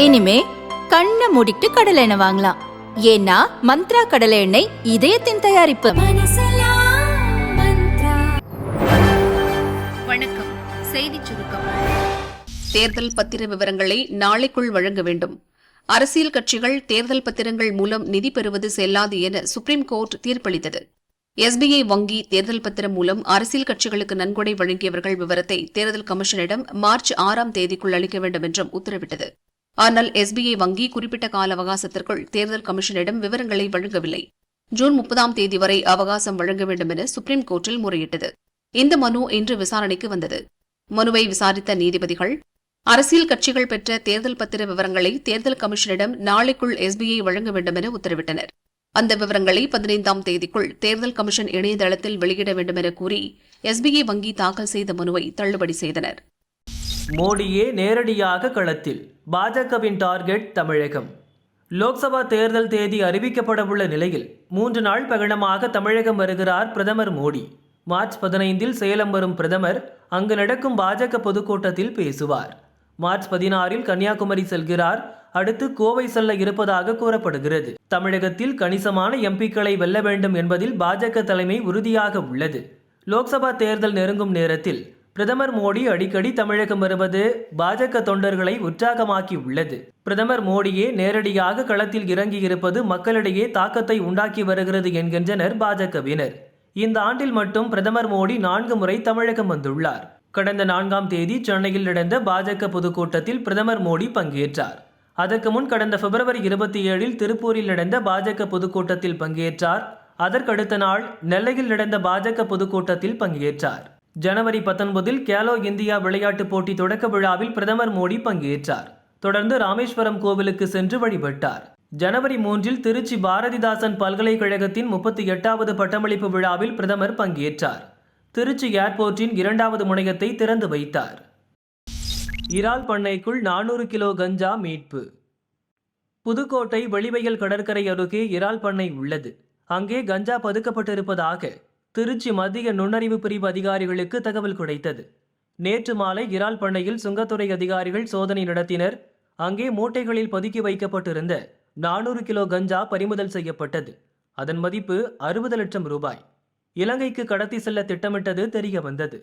இனிமே கண்ணை மூடிட்டு கடலை எண்ணெய் வாங்கலாம். ஏன்னா மந்த்ரா கடலை எண்ணெய் இதயத்தின் தயாரிப்பு. வணக்கம். செய்தி சுருக்கம். தேர்தல் பத்திர விவரங்களை நாளைக்குள் வழங்க வேண்டும். அரசியல் கட்சிகள் தேர்தல் பத்திரங்கள் மூலம் நிதி பெறுவது செல்லாது என சுப்ரீம் கோர்ட் தீர்ப்பளித்தது. SBI வங்கி தேர்தல் பத்திரம் மூலம் அரசியல் கட்சிகளுக்கு நன்கொடை வழங்கியவர்கள் விவரத்தை தேர்தல் கமிஷனிடம் மார்ச் 6ஆம் தேதிக்குள் அளிக்க வேண்டும் என்றும் உத்தரவிட்டது. ஆனால் SBI வங்கி குறிப்பிட்ட கால அவகாசத்திற்குள் தேர்தல் கமிஷனிடம் விவரங்களை வழங்கவில்லை. ஜூன் 30ஆம் தேதி வரை அவகாசம் வழங்க வேண்டும் என சுப்ரீம் கோர்ட்டில் முறையிட்டது. இந்த மனு இன்று விசாரணைக்கு வந்தது. மனுவை விசாரித்த நீதிபதிகள், அரசியல் கட்சிகள் பெற்ற தேர்தல் பத்திர விவரங்களை தேர்தல் கமிஷனிடம் நாளைக்குள் SBI வழங்க வேண்டும் என உத்தரவிட்டனர். அந்த விவரங்களை 15ஆம் தேதிக்குள் தேர்தல் கமிஷன் இணையதளத்தில் வெளியிட வேண்டும் என கூறி SBI வங்கி தாக்கல் செய்த மனுவை தள்ளுபடி செய்தனர். மோடியே நேரடியாக களத்தில். பாஜகவின் டார்கெட் தமிழகம். லோக்சபா தேர்தல் தேதி அறிவிக்கப்படவுள்ள நிலையில் 3 நாள் பயணமாக தமிழகம் வருகிறார் பிரதமர் மோடி. மார்ச் 15இல் சேலம் வரும் பிரதமர் அங்கு நடக்கும் பாஜக பொதுக்கூட்டத்தில் பேசுவார். மார்ச் 16இல் கன்னியாகுமரி செல்கிறார். அடுத்து கோவை செல்ல இருப்பதாக கூறப்படுகிறது. தமிழகத்தில் கணிசமான MPக்களை வெல்ல வேண்டும் என்பதில் பாஜக தலைமை உறுதியாக உள்ளது. லோக்சபா தேர்தல் நெருங்கும் நேரத்தில் பிரதமர் மோடி அடிக்கடி தமிழகம் வருவது பாஜக தொண்டர்களை உற்சாகமாக்கி உள்ளது. பிரதமர் மோடியே நேரடியாக களத்தில் இறங்கியிருப்பது மக்களிடையே தாக்கத்தை உண்டாக்கி வருகிறது என்கின்றனர் பாஜகவினர். இந்த ஆண்டில் மட்டும் பிரதமர் மோடி 4 முறை தமிழகம் வந்துள்ளார். கடந்த 4ஆம் தேதி சென்னையில் நடந்த பாஜக பொதுக்கூட்டத்தில் பிரதமர் மோடி பங்கேற்றார். அதற்கு முன் கடந்த பிப்ரவரி 27இல் திருப்பூரில் நடந்த பாஜக பொதுக்கூட்டத்தில் பங்கேற்றார். அதற்கடுத்த நாள் நெல்லையில் நடந்த பாஜக பொதுக்கூட்டத்தில் பங்கேற்றார். ஜனவரி 19இல் கேலோ இந்தியா விளையாட்டுப் போட்டி தொடக்க விழாவில் பிரதமர் மோடி பங்கேற்றார். தொடர்ந்து ராமேஸ்வரம் கோவிலுக்கு சென்று வழிபட்டார். ஜனவரி 3இல் திருச்சி பாரதிதாசன் பல்கலைக்கழகத்தின் 38வது பட்டமளிப்பு விழாவில் பிரதமர் பங்கேற்றார். திருச்சி ஏர்போர்ட்டின் 2வது முனையத்தை திறந்து வைத்தார். இறால் பண்ணைக்குள் 400 கிலோ கஞ்சா மீட்பு. புதுக்கோட்டை வெளிவயல் கடற்கரை அருகே இறால் பண்ணை உள்ளது. அங்கே கஞ்சா பதுக்கப்பட்டிருப்பதாக திருச்சி மத்திய நுண்ணறிவு பிரிவு அதிகாரிகளுக்கு தகவல் கிடைத்தது. நேற்று மாலை இறால் பண்ணையில் சுங்கத்துறை அதிகாரிகள் சோதனை நடத்தினர். அங்கே மூட்டைகளில் பதுக்கி வைக்கப்பட்டிருந்த 400 கிலோ கஞ்சா பறிமுதல் செய்யப்பட்டது. அதன் மதிப்பு 60 லட்சம் ரூபாய். இலங்கைக்கு கடத்தி செல்ல திட்டமிட்டது தெரிய வந்தது.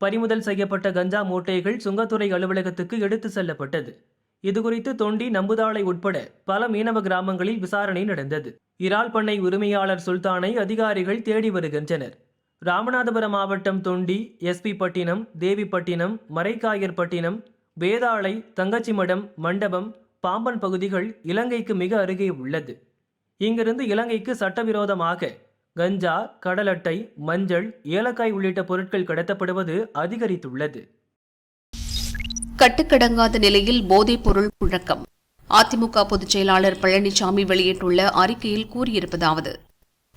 பறிமுதல் செய்யப்பட்ட கஞ்சா மூட்டைகள் சுங்கத்துறை அலுவலகத்துக்கு எடுத்து செல்லப்பட்டது. இதுகுறித்து தொண்டி, நம்புதாளை உட்பட பல மீனவ கிராமங்களில் விசாரணை நடந்தது. இறால் பண்ணை உரிமையாளர் சுல்தானை அதிகாரிகள் தேடி வருகின்றனர். ராமநாதபுரம் மாவட்டம் தொண்டி, SP பட்டினம், தேவிப்பட்டினம், மரைக்காயர்பட்டினம், வேதாளை, தங்கச்சிமடம், மண்டபம், பாம்பன் பகுதிகள் இலங்கைக்கு மிக அருகே உள்ளது. இங்கிருந்து இலங்கைக்கு சட்டவிரோதமாக கஞ்சா, கடலட்டை, மஞ்சள், ஏலக்காய் உள்ளிட்ட பொருட்கள் கடத்தப்படுவது அதிகரித்துள்ளது. கட்டுக்கடங்காத நிலையில் போதைப் பொருள் புழக்கம். அதிமுக பொதுச் செயலாளர் பழனிசாமி வெளியிட்டுள்ள அறிக்கையில் கூறியிருப்பதாவது: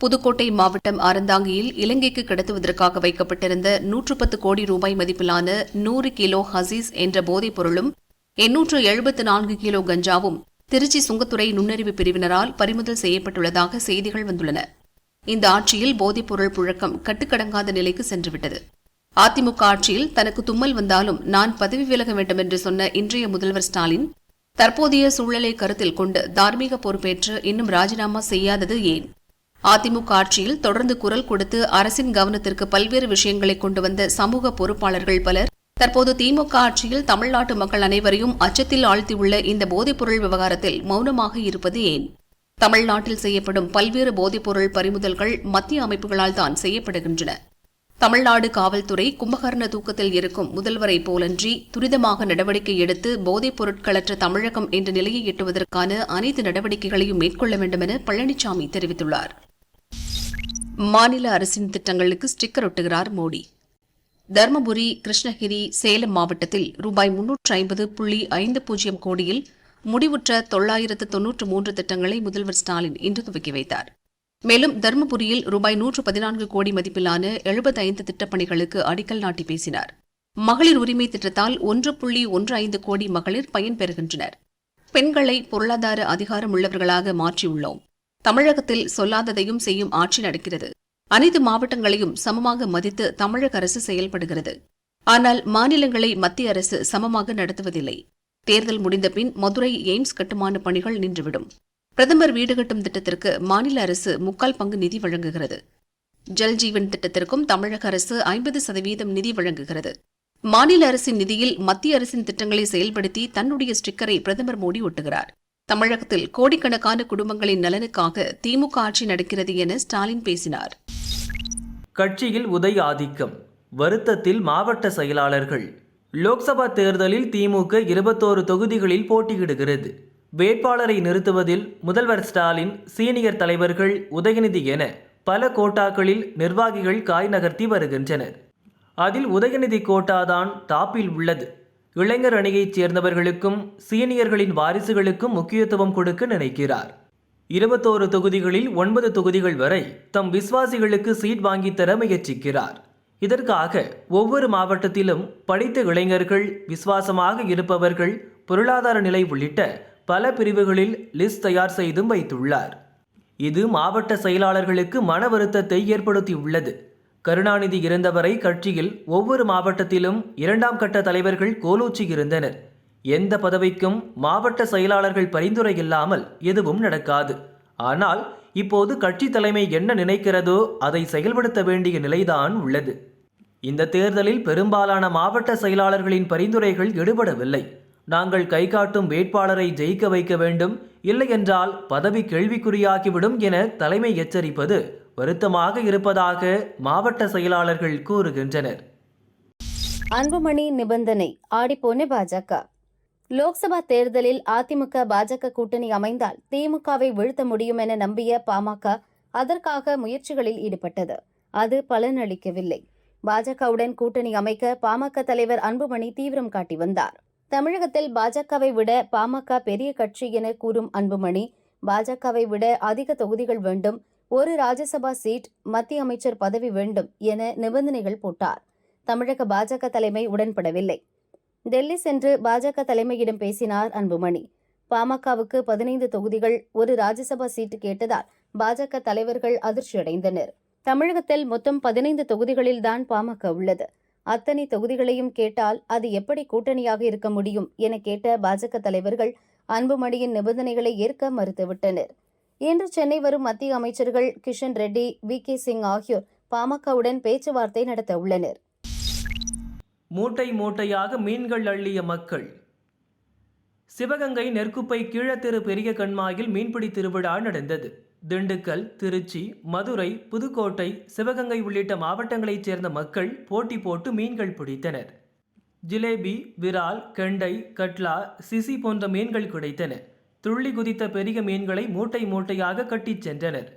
புதுக்கோட்டை மாவட்டம் அறந்தாங்கியில் இலங்கைக்கு கடத்துவதற்காக வைக்கப்பட்டிருந்த 110 கோடி ரூபாய் மதிப்பிலான 100 கிலோ ஹசீஸ் என்ற போதைப் பொருளும் 874 கிலோ கஞ்சாவும் திருச்சி சுங்கத்துறை நுண்ணறிவு பிரிவினரால் பறிமுதல் செய்யப்பட்டுள்ளதாக செய்திகள் வந்துள்ளன. இந்த ஆட்சியில் போதைப் பொருள் புழக்கம் கட்டுக்கடங்காத நிலைக்கு சென்றுவிட்டது. அதிமுக ஆட்சியில் தனக்கு தும்மல் வந்தாலும் நான் பதவி விலக வேண்டும் என்று சொன்ன இன்றைய முதல்வர் ஸ்டாலின் தற்போதைய சூழலை கருத்தில் கொண்டு தார்மீக பொறுப்பேற்று இன்னும் ராஜினாமா செய்யாதது ஏன்? அதிமுக ஆட்சியில் தொடர்ந்து குரல் கொடுத்து அரசின் கவனத்திற்கு பல்வேறு விஷயங்களை கொண்டு வந்த சமூக பொறுப்பாளர்கள் பலர் தற்போது திமுக ஆட்சியில் தமிழ்நாட்டு மக்கள் அனைவரையும் அச்சத்தில் ஆழ்த்தியுள்ள இந்த போதைப்பொருள் விவகாரத்தில் மௌனமாக இருப்பது ஏன்? தமிழ்நாட்டில் செய்யப்படும் பல்வேறு போதைப்பொருள் பறிமுதல்கள் மத்திய அமைப்புகளால் தான் செய்யப்படுகின்றன. தமிழ்நாடு காவல்துறை கும்பகர்ண தூக்கத்தில் இருக்கும் முதல்வரை போலன்றி துரிதமாக நடவடிக்கை எடுத்து போதைப் பொருட்களற்ற தமிழகம் என்ற நிலையை எட்டுவதற்கான அனைத்து நடவடிக்கைகளையும் மேற்கொள்ள வேண்டும் என பழனிசாமி தெரிவித்துள்ளார். மாநில அரசின் திட்டங்களுக்கு ஸ்டிக்கர் ஒட்டுகிறார் மோடி. தருமபுரி, கிருஷ்ணகிரி, சேலம் மாவட்டத்தில் ரூபாய் 350.50 கோடியில் முடிவுற்ற 993 திட்டங்களை முதல்வர் ஸ்டாலின் இன்று துவக்கி வைத்தார். மேலும் தருமபுரியில் ரூபாய் 114 கோடி மதிப்பிலான 75 திட்டப்பணிகளுக்கு அடிக்கல் நாட்டி பேசினார். மகளிர் உரிமை திட்டத்தால் 1.15 கோடி மகளிர் பயன்பெறுகின்றனர். பெண்களை பொருளாதார அதிகாரம் உள்ளவர்களாக மாற்றியுள்ளோம். தமிழகத்தில் சொல்லாததையும் செய்யும் ஆட்சி நடக்கிறது. அனைத்து மாவட்டங்களையும் சமமாக மதித்து தமிழக அரசு செயல்படுகிறது. ஆனால் மாநிலங்களை மத்திய அரசு சமமாக நடத்துவதில்லை. தேர்தல் முடிந்த பின் மதுரை எய்ம்ஸ் கட்டுமான பணிகள் நின்றுவிடும். பிரதமர் வீடு கட்டும் திட்டத்திற்கு மாநில அரசு 3/4 பங்கு நிதி வழங்குகிறது. ஜல் ஜீவன் திட்டத்திற்கும் தமிழக அரசு 50% நிதி வழங்குகிறது. மாநில அரசின் நிதியில் மத்திய அரசின் திட்டங்களை செயல்படுத்தி தன்னுடைய ஸ்டிக்கரை பிரதமர் மோடி ஒட்டுகிறார். தமிழகத்தில் கோடிக்கணக்கான குடும்பங்களின் நலனுக்காக திமுக ஆட்சி நடக்கிறது என ஸ்டாலின் பேசினார். கட்சியில் உதய ஆதிக்கம், வருத்தத்தில் மாவட்ட செயலாளர்கள். லோக்சபா தேர்தலில் திமுக 21 தொகுதிகளில் போட்டியிடுகிறது. வேட்பாளரை நிறுத்துவதில் முதல்வர் ஸ்டாலின், சீனியர் தலைவர்கள், உதயநிதி என பல கோட்டாக்களில் நிர்வாகிகள் காய் நகர்த்தி வருகின்றனர். அதில் உதயநிதி கோட்டாதான் டாப்பில் உள்ளது. இளைஞர் அணியைச் சேர்ந்தவர்களுக்கும் சீனியர்களின் வாரிசுகளுக்கும் முக்கியத்துவம் கொடுக்க நினைக்கிறார். 21 தொகுதிகளில் 9 தொகுதிகள் வரை தம் விசுவாசிகளுக்கு சீட் வாங்கித்தர முயற்சிக்கிறார். இதற்காக ஒவ்வொரு மாவட்டத்திலும் படித்த இளைஞர்கள், விசுவாசமாக இருப்பவர்கள், பொருளாதார நிலை உள்ளிட்ட பல பிரிவுகளில் லிஸ்ட் தயார் செய்தும் வைத்துள்ளார். இது மாவட்ட செயலாளர்களுக்கு மன வருத்தத்தை ஏற்படுத்தியுள்ளது. கருணாநிதி இருந்தவரை கட்சியில் ஒவ்வொரு மாவட்டத்திலும் 2ஆம் கட்ட தலைவர்கள் கோலோச்சி இருந்தனர். எந்த பதவிக்கும் மாவட்ட செயலாளர்கள் பரிந்துரை இல்லாமல் எதுவும் நடக்காது. ஆனால் இப்போது கட்சி தலைமை என்ன நினைக்கிறதோ அதை செயல்படுத்த வேண்டிய நிலைதான் உள்ளது. இந்த தேர்தலில் பெரும்பாலான மாவட்ட செயலாளர்களின் பரிந்துரைகள் எடுபடவில்லை. நாங்கள் கை காட்டும் வேட்பாளரை ஜெயிக்க வைக்க வேண்டும், இல்லையென்றால் பதவி கேள்விக்குறியாகிவிடும் என தலைமை எச்சரிப்பது வருத்தமாக இருப்பதாக மாவட்ட செயலாளர்கள் கூறுகின்றனர். அன்புமணி நிபந்தனை ஆடிப்போன பாஜக. லோக்சபா தேர்தலில் அதிமுக பாஜக கூட்டணி அமைந்தால் திமுகவை வீழ்த்த முடியும் என நம்பிய பாமக அதற்காக முயற்சிகளில் ஈடுபட்டது. அது பலனளிக்கவில்லை. பாஜகவுடன் கூட்டணி அமைக்க பாமக தலைவர் அன்புமணி தீவிரம் காட்டி வந்தார். தமிழகத்தில் பாஜகவை விட பாமக பெரிய கட்சி என கூறும் அன்புமணி, பாஜகவை விட அதிக தொகுதிகள் வேண்டும், ஒரு ராஜ்யசபா சீட், மத்திய அமைச்சர் பதவி வேண்டும் என நிபந்தனைகள் போட்டார். தமிழக பாஜக தலைமை உடன்படவில்லை. டெல்லி சென்று பாஜக தலைமையிடம் பேசினார் அன்புமணி. பாமகவுக்கு 15 தொகுதிகள், ஒரு ராஜ்யசபா சீட்டு கேட்டதால் பாஜக தலைவர்கள் அதிர்ச்சியடைந்தனர். தமிழகத்தில் மொத்தம் 15 தொகுதிகளில்தான் பாமக உள்ளது. அத்தனை தொகுதிகளையும் கேட்டால் அது எப்படி கூட்டணியாக இருக்க முடியும் என கேட்ட பாஜக தலைவர்கள் அன்புமணியின் நிபந்தனைகளை ஏற்க மறுத்துவிட்டனர். இன்று சென்னை வரும் மத்திய அமைச்சர்கள் கிஷன் ரெட்டி, VK சிங் ஆகியோர் பாமகவுடன் பேச்சுவார்த்தை நடத்த உள்ளனர். மூட்டை மூட்டையாக மீன்கள் அள்ளிய மக்கள். சிவகங்கை நெற்குப்பை கீழத்தெரு பெரிய கண்மாயில் மீன்பிடி திருவிழா நடந்தது. திண்டுக்கல், திருச்சி, மதுரை, புதுக்கோட்டை, சிவகங்கை உள்ளிட்ட மாவட்டங்களைச் சேர்ந்த மக்கள் போட்டி போட்டு மீன்கள் பிடித்தனர். ஜிலேபி, விரால், கெண்டை, கட்லா, சிசி போன்ற மீன்கள் கிடைத்தன. துள்ளி குதித்த பெரிய மீன்களை மூட்டை மூட்டையாக கட்டிச் சென்றனர்.